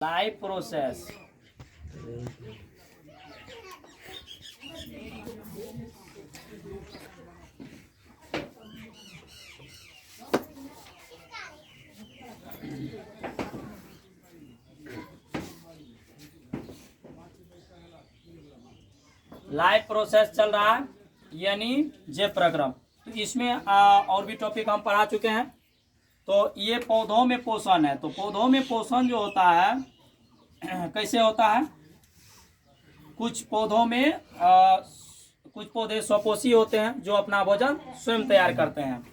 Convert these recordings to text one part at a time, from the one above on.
Live process. Live process चल रहा है यानी जैवप्रक्रम। तो इसमें और भी टॉपिक हम पढ़ा चुके हैं। तो ये पौधों में पोषण है। तो पौधों में पोषण जो होता है कैसे होता है, कुछ पौधों में कुछ पौधे स्वपोषी होते हैं जो अपना भोजन स्वयं तैयार करते हैं।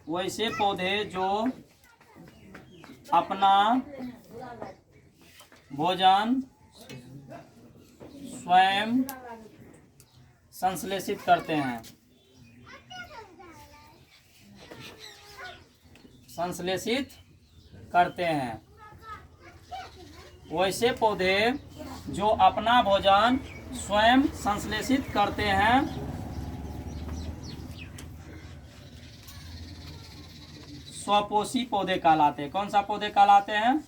वैसे पौधे जो अपना भोजन स्वयं संश्लेषित करते हैं। वैसे पौधे जो अपना भोजन स्वयं संश्लेषित करते हैं स्वपोषी पौधे कहलाते हैं। कौन सा पौधे कहलाते हैं?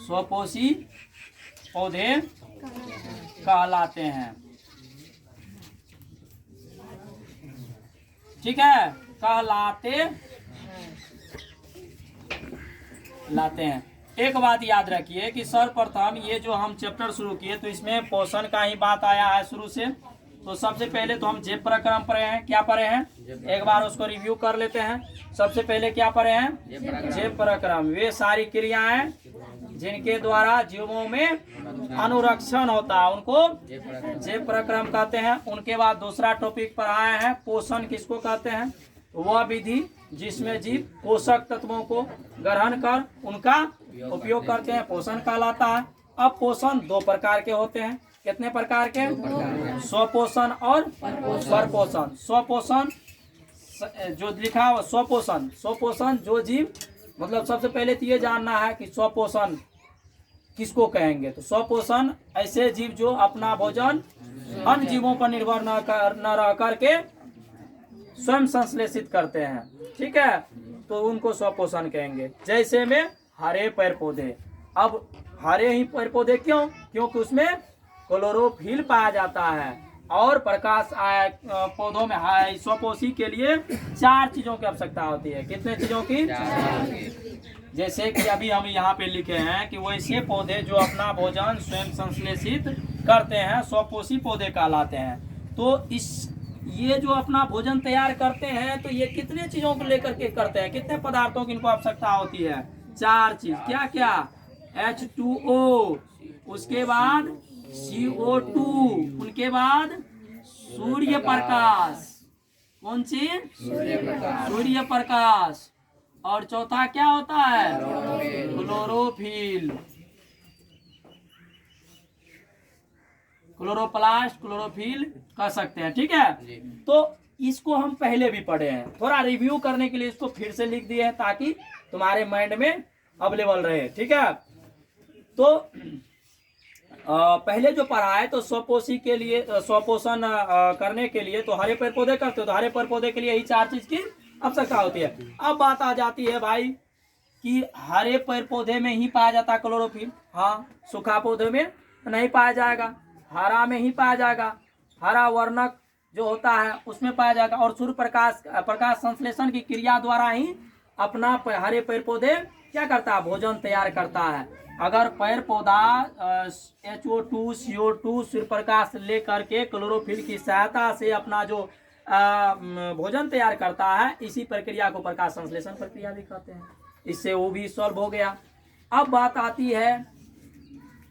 स्वपोषी पौधे कहलाते हैं। ठीक है, कहलाते हैं। एक बात याद रखिए कि सर्वप्रथम ये जो हम चैप्टर शुरू किए तो इसमें पोषण का ही बात आया है शुरू से। तो सबसे पहले तो हम जैवप्रक्रम पढ़े हैं। क्या पढ़े हैं? एक बार उसको रिव्यू कर लेते हैं। सबसे पहले क्या पढ़े हैं? जैवप्रक्रम। वे सारी क्रियाएं जिनके द्वारा जीवों में अनुरक्षण होता है उनको जैवप्रक्रम कहते हैं। उनके बाद दूसरा टॉपिक पढ़ाया है पोषण किसको कहते हैं। वह विधि जिसमें जीव पोषक तत्वों को ग्रहण कर उनका उपयोग करते हैं पोषण कहलाता है। अब पोषण दो प्रकार के होते हैं। कितने प्रकार के? स्वपोषण और परपोषण। स्वपोषण जो लिखा हुआ स्वपोषण जो जीव, मतलब सबसे पहले तो ये जानना है कि स्वपोषण किसको कहेंगे। तो स्वपोषण ऐसे जीव जो अपना भोजन अन्य जीवों पर निर्भर न रह करके स्वयं संश्लेषित करते हैं। ठीक है, तो उनको स्वपोषण कहेंगे। जैसे में हरे पेड़ पौधे। अब हरे ही पेड़ पौधे क्यों? क्योंकि उसमें क्लोरोफिल पाया जाता है और प्रकाश पौधों में स्वपोषी के लिए 4 चीजों की आवश्यकता होती है। कितने चीजों की? जैसे कि अभी हम यहाँ पे लिखे हैं कि वैसे पौधे जो अपना भोजन स्वयं संश्लेषित करते हैं स्वपोषी पौधे कहलाते हैं। तो ये जो अपना भोजन तैयार करते हैं तो ये कितने चीजों को लेकर के करते हैं? कितने पदार्थों की इनको आवश्यकता होती है? 4 चीज। क्या क्या? H2O, उसके बाद CO2, उनके बाद सूर्य प्रकाश। कौन सी? सूर्य प्रकाश। और चौथा क्या होता है? क्लोरोफिल। क्लोरोप्लास्ट, क्लोरोफिल कह सकते हैं। ठीक है, तो इसको हम पहले भी पढ़े हैं। थोड़ा रिव्यू करने के लिए इसको फिर से लिख दिए हैं ताकि तुम्हारे माइंड में अवेलेबल रहे। ठीक है, तो पहले जो पढ़ा है तो स्वपोषी के लिए स्वपोषण करने के लिए तो हरे पेड़ पौधे करते हो। तो हरे पेड़ पौधे के लिए ही 4 चीज की आवश्यकता होती है। अब बात आ जाती है भाई कि हरे पेड़ पौधे में ही पाया जाता है क्लोरोफिल। हाँ, सूखा पौधे में नहीं पाया जाएगा, हरा में ही पाया जाएगा। हरा वर्णक जो होता है उसमें पाया जाएगा। और सूर्य प्रकाश संश्लेषण की क्रिया द्वारा ही अपना हरे पेड़ पौधे क्या करता है? भोजन तैयार करता है। अगर पेड़ पौधा HO2, CO2 सूर्य प्रकाश ले करके क्लोरोफिल की सहायता से अपना जो भोजन तैयार करता है, इसी प्रक्रिया को प्रकाश संश्लेषण प्रक्रिया भी कहते हैं। इससे वो भी सॉल्व हो गया। अब बात आती है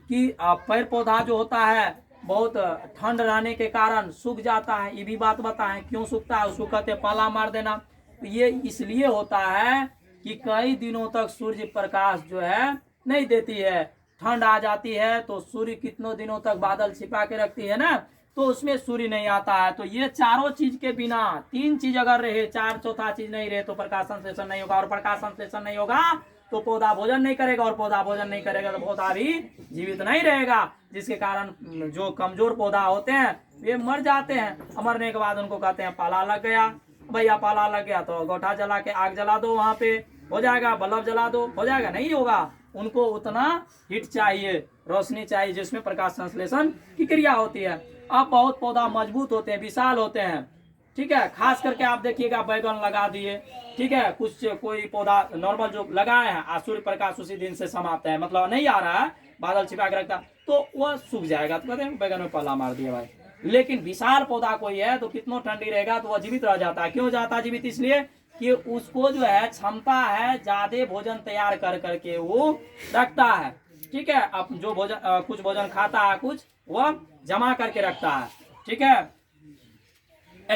कि पेड़ पौधा जो होता है बहुत ठंड रहने के कारण सूख जाता है। ये भी बात बताएं क्यों सूखता है? उसको कहते हैं पाला मार देना। तो ये इसलिए होता है कि कई दिनों तक सूर्य प्रकाश जो है नहीं देती है। ठंड आ जाती है तो सूर्य कितनों दिनों तक बादल छिपा के रखती है ना, तो उसमें सूर्य नहीं आता है। तो ये चारों चीज के बिना 3 चीज अगर रहे, 4 चौथा चीज नहीं रहे तो प्रकाश संश्लेषण नहीं होगा। और प्रकाश संश्लेषण नहीं होगा तो पौधा भोजन नहीं करेगा, और पौधा भोजन नहीं करेगा तो पौधा भी जीवित नहीं रहेगा, जिसके कारण जो कमजोर पौधा होते हैं वे मर जाते हैं। मरने के बाद उनको कहते हैं पाला लग गया। भैया पाला लग गया तो गोठा जला के आग जला दो, वहां पे हो जाएगा, बल्ब जला दो, हो जाएगा? नहीं होगा। उनको उतना हीट चाहिए, रोशनी चाहिए, जिसमें प्रकाश संश्लेषण की क्रिया होती है। अब बहुत पौधा मजबूत होते हैं, विशाल होते हैं, ठीक है। खास करके आप देखिएगा बैगन लगा दिए, ठीक है, कुछ कोई पौधा नॉर्मल जो लगाए हैं, सूर्य प्रकाश उसी दिन से समाप्त है, मतलब नहीं आ रहा है, बादल छिपा के रखता, तो वह सूख जाएगा, तो कहते हैं बैगन में पाला मार दिया भाई। लेकिन विशाल पौधा कोई है तो कितना ठंडी रहेगा तो वह जीवित रह जाता है। क्यों जाता है जीवित? इसलिए कि उसको जो है क्षमता है ज्यादा भोजन तैयार कर करके वो रखता है, ठीक है। अब जो भोजन कुछ भोजन खाता है, कुछ वह जमा करके रखता है, ठीक है।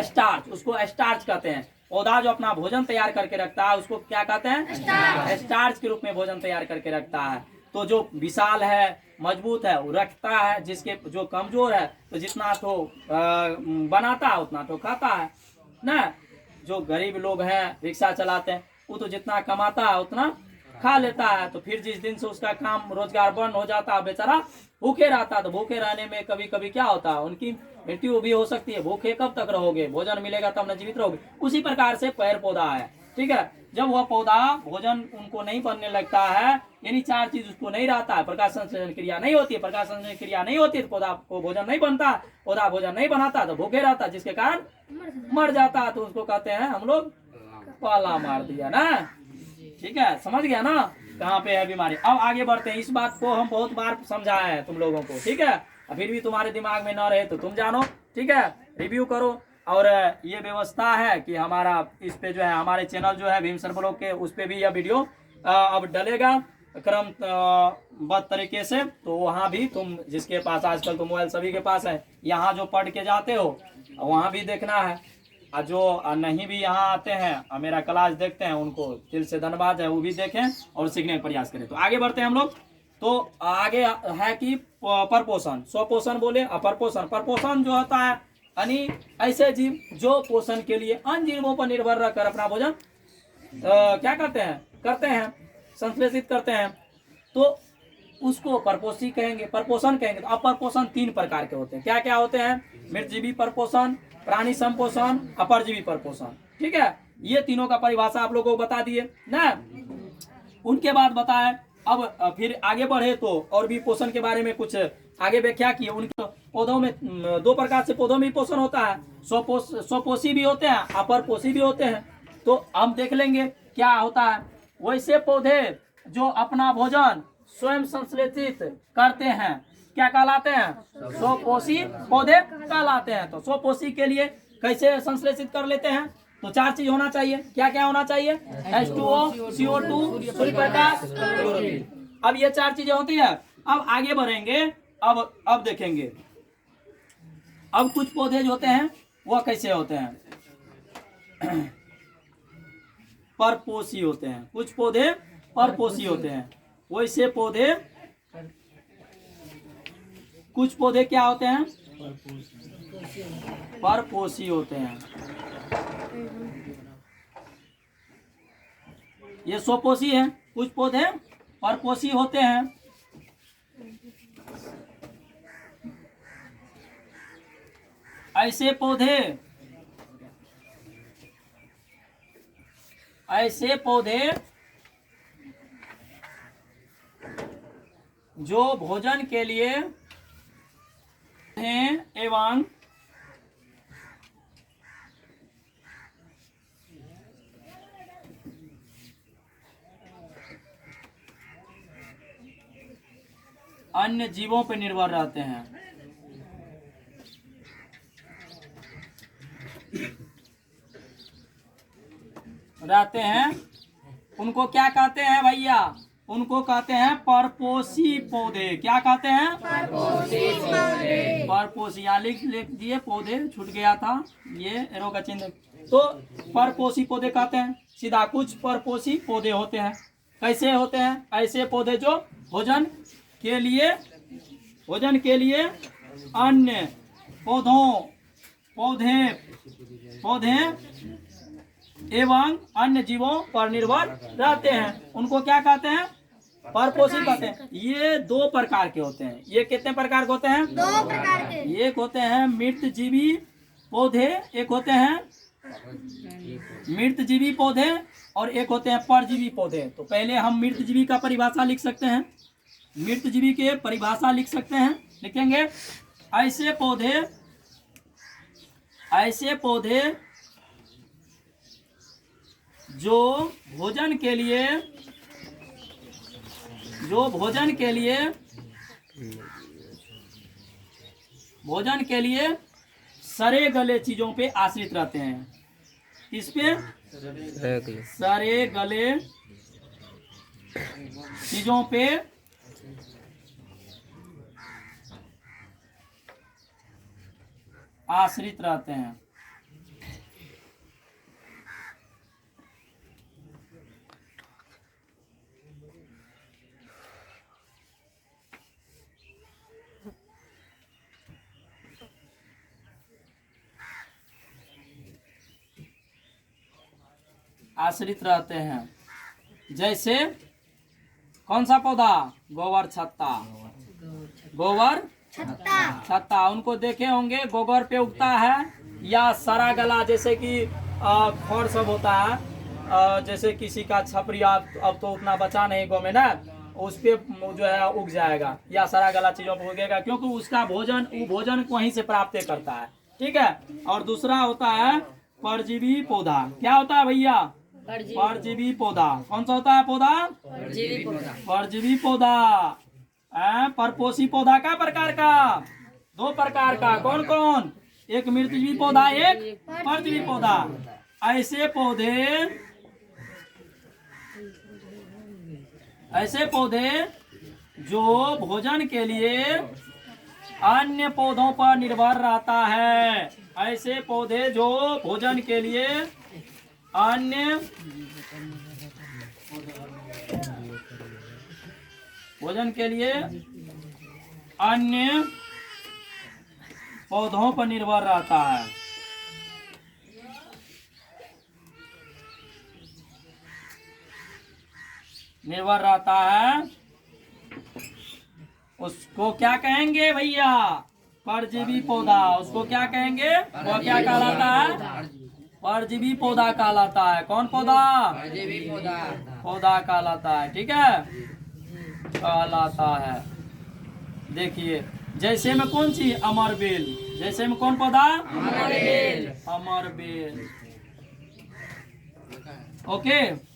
स्टार्च, उसको स्टार्च कहते हैं। पौधा जो अपना भोजन तैयार करके रखता है उसको क्या कहते हैं? स्टार्च के रूप में भोजन तैयार करके रखता है। तो जो विशाल है, मजबूत है, वो रखता है। जिसके जो कमजोर है तो जितना तो बनाता है उतना तो खाता है ना। जो गरीब लोग हैं, रिक्शा चलाते हैं, वो तो जितना कमाता है उतना खा लेता है। तो फिर जिस दिन से उसका काम रोजगार बंद हो जाता है, बेचारा भूखे रहता है। तो भूखे रहने में कभी कभी क्या होता है, उनकी मृत्यु भी हो सकती है। भूखे कब तक रहोगे? भोजन मिलेगा तब न जीवित रहोगे। उसी प्रकार से पेड़ पौधा है, ठीक है। जब वह पौधा भोजन उनको नहीं बनने लगता है, यानी चार चीज उसको नहीं रहता है, प्रकाश संश्लेषण क्रिया नहीं होती है, प्रकाश संश्लेषण क्रिया नहीं होती है, तो पौधा को भोजन नहीं बनता, पौधा भोजन नहीं बनाता तो भूखे रहता, जिसके कारण मर जाता है। तो उसको कहते हैं हम लोग पाला मार दिया ना, ठीक है। समझ गया ना कहाँ पे है बीमारी। अब आगे बढ़ते हैं। इस बात को हम बहुत बार समझाए हैं तुम लोगों को, ठीक है। फिर भी तुम्हारे दिमाग में न रहे तो तुम जानो, ठीक है, रिव्यू करो। और ये व्यवस्था है कि हमारा इस पे जो है हमारे चैनल जो है भीम सर ब्लॉग के, उस पे भी यह वीडियो अब डलेगा क्रमबद्ध तरीके से। तो वहाँ भी तुम, जिसके पास आजकल तो मोबाइल सभी के पास है, यहाँ जो पढ़ के जाते हो वहाँ भी देखना है, और जो नहीं भी यहाँ आते हैं मेरा क्लास देखते हैं, उनको दिल से धन्यवाद है, वो भी देखें और सीखने का प्रयास करें। तो आगे बढ़ते हैं हम लोग। तो आगे है कि परपोषण, स्वपोषण बोले, अपरपोषण। परपोषण जो होता है यानी ऐसे जीव जो पोषण के लिए अन्य जीवों पर निर्भर रहकर अपना भोजन क्या करते हैं, संश्लेषित करते हैं, तो उसको परपोषी कहेंगे, परपोषण कहेंगे। तो अपरपोषण तीन प्रकार के होते हैं। क्या क्या होते हैं? मृतजीवी परपोषण, प्राणी संपोषण, अपरजीवी परपोषण, ठीक है। ये तीनों का परिभाषा आप लोगों को बता दिए ना। उनके बाद बताए, अब फिर आगे बढ़े तो और भी पोषण के बारे में कुछ आगे व्याख्या किए। उनके पौधों में दो प्रकार से पौधों में पोषण होता है, स्वपोषी भी होते हैं, अपरपोषी भी होते हैं। तो हम देख लेंगे क्या होता है। वैसे पौधे जो अपना भोजन स्वयं संश्लेषित करते हैं क्या कहलाते हैं? स्वपोषी पौधे कहलाते हैं। तो स्वपोषी के लिए कैसे संश्लेषित कर लेते हैं? तो चार चीज होना चाहिए। क्या क्या होना चाहिए? H2O, CO2, Surya Prakash, chlorophyll. अब ये चार चीजें होती है। अब आगे बढ़ेंगे, अब देखेंगे अब कुछ पौधे जो होते हैं वह कैसे होते हैं, परपोषी होते हैं। कुछ पौधे परपोषी होते हैं। वैसे पौधे, कुछ पौधे क्या होते हैं? परपोषी होते हैं। ये स्वपोषी है, कुछ पौधे परपोषी होते हैं। ऐसे पौधे जो भोजन के लिए हैं एवं अन्य जीवों पर निर्भर रहते हैं। उनको क्या कहते हैं भैया? उनको कहते हैं परपोषी पौधे। क्या कहते हैं? परपोषी। यहाँ लिख दिए, पौधे छूट गया था, ये एरो का चिन्ह। तो परपोषी पौधे कहते हैं सीधा। कुछ परपोषी पौधे होते हैं। कैसे होते हैं? ऐसे पौधे जो भोजन के लिए अन्य पौधे एवं अन्य जीवों पर निर्भर रहते हैं, उनको क्या कहते हैं? परपोषी कहते हैं। ये दो प्रकार के होते हैं। ये कितने प्रकार के होते हैं? 2 प्रकार के। एक होते हैं मृतजीवी पौधे, एक होते हैं मृतजीवी पौधे और एक होते हैं परजीवी पौधे। तो पहले हम मृतजीवी का परिभाषा लिख सकते हैं। मृतजीवी के परिभाषा लिख सकते हैं, लिखेंगे ऐसे पौधे जो भोजन के लिए सड़े गले चीजों पे आश्रित रहते हैं। किस पे? सड़े गले चीजों पे आश्रित रहते हैं। आश्रित रहते हैं। जैसे कौन सा पौधा? गोबर छत्ता। उनको देखे होंगे गोबर पे उगता है, या सरा गला जैसे कि खौर सब होता है, जैसे किसी का छपरी अब तो उतना बचा नहीं गाँव में ना, उस पे जो है उग जाएगा, या सरा गला चीजों पर उगेगा, क्योंकि उसका भोजन वहीं से प्राप्त करता है। ठीक है। और दूसरा होता है परजीवी पौधा। क्या होता है भैया? परजीवी पौधा। कौन सा होता है पौधा? परजीवी पौधा। परपोषी पौधा का प्रकार का? 2 प्रकार का। कौन कौन? एक मृतजीवी पौधा, एक परजीवी पौधा। ऐसे पौधे जो भोजन के लिए अन्य पौधों पर निर्भर रहता है। ऐसे पौधे जो भोजन के लिए अन्य पौधों पर निर्भर रहता है। उसको क्या कहेंगे भैया? परजीवी पौधा। उसको क्या कहेंगे? वो क्या कहलाता है? परजीवी पौधा कहलाता है। कौन पौधा? परजीवी पौधा कहलाता है। ठीक है, कहलाता है। देखिए जैसे में कौन सी? अमरबेल। जैसे में कौन पौधा? अमरबेल। ओके।